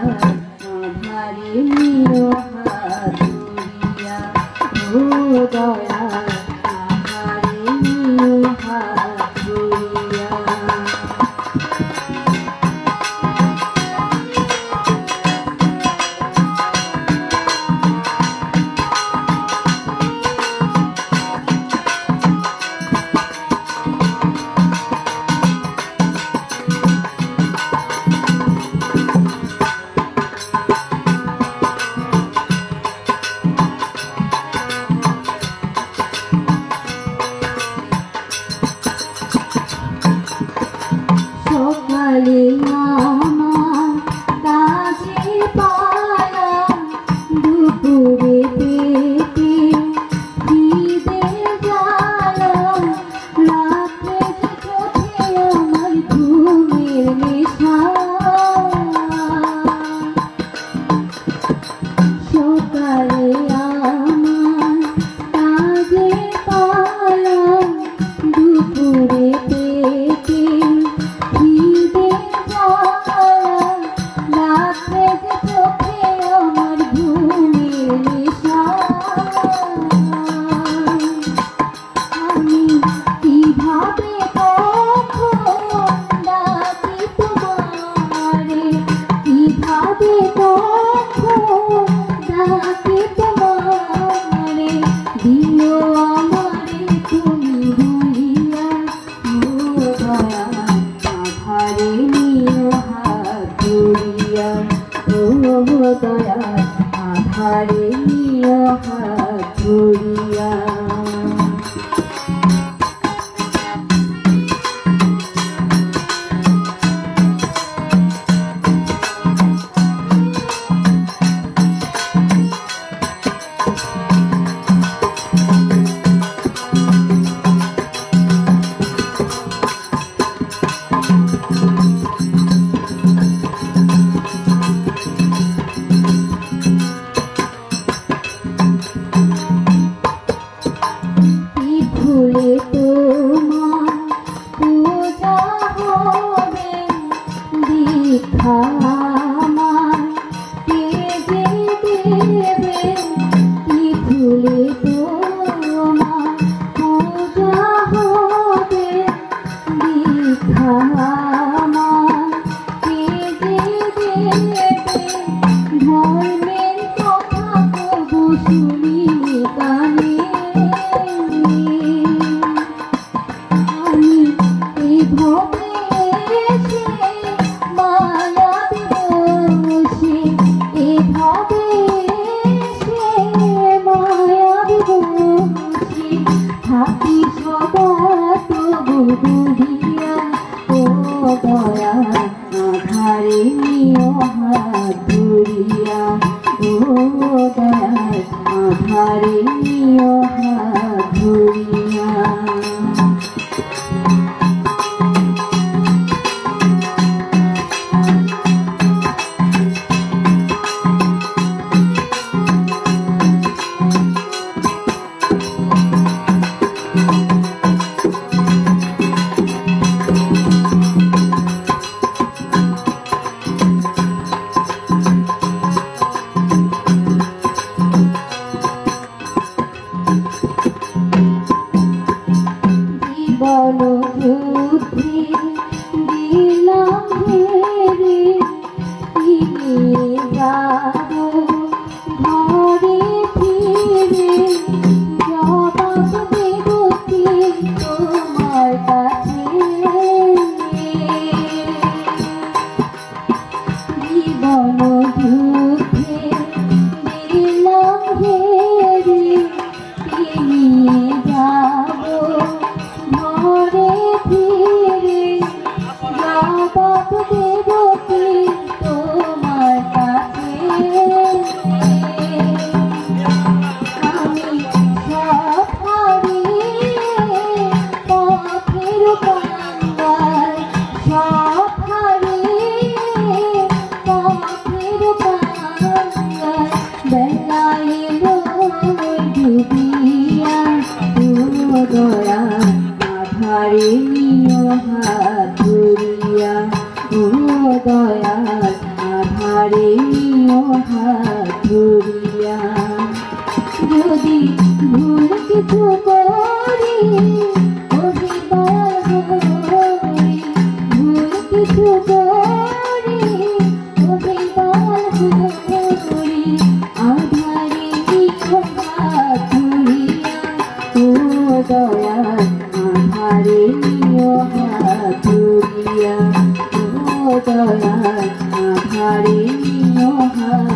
আধারে নিও হাত ধরিয়া ও দয়া আধারে নিও হাত ধরিয়া। সকালে আমার কাজে পালা দুপুরে পেটে খিদে জ্বালা রাত্রে চোখে আমার ঘুমের নেশা। সকালে আমার কাজে পালা দুপুরে পেটে খিদে জ্বালা রাত্রে চোখে আমার ঘুমের নেশা। আমি কিভাবে কখন ডাকি তোমারে, কিভাবে কখন ডাকি তোমারে, দিও আমারে তুমি ভুলিয়া ও দয়া আধারে নিও হাত ধরিয়া ও দয়া আধারে নিও হাত ধরিয়া। ফুলে তোমার পূজা হবে দীক্ষা আমার কে যে দেবে, কি ফুলে তোমার পূজা হবে দীক্ষা আমার কে যে দেবে, ধর্মের কথা কবু শুনি কানে। আমি এভাবে এসে মায়াবী বসে, এভাবে এসে মায়াবী বসে থাকি সদা তবু বুঝিয়া ও দয়া আধারে নিও হাত ধরিয়া ও দয়া আধারে নিও হাত ধরিয়া। জীবন যুদ্ধে দিলাম হেরে ফিরে যাব ঘরে ফিরে, জবাব দেব কি তোমার কাছে। জীবন যুদ্ধে দিলাম হেরে ফিরে যাব ঘরে ফিরে, জবাব দেব কি তোমার কাছে। আমি সব হারিয়ে পথের কান্দায়, সব হারিয়ে পথের কান্দায় বেলা এলো ডুবিয়া ও দয়া আধারে নিও হাত ধরিয়া ও দয়া আধারে আধারে নিও হাত ধরিয়া যদি ভুল কিছু করি ওহে বাহুরি ভুল কিছু করি ওহে বাহুরি আধারে নিও হাত ধরিয়া ও দয়াল আধারে নিও হাত ধরিয়া ও দয়াল আধারে নিও হাত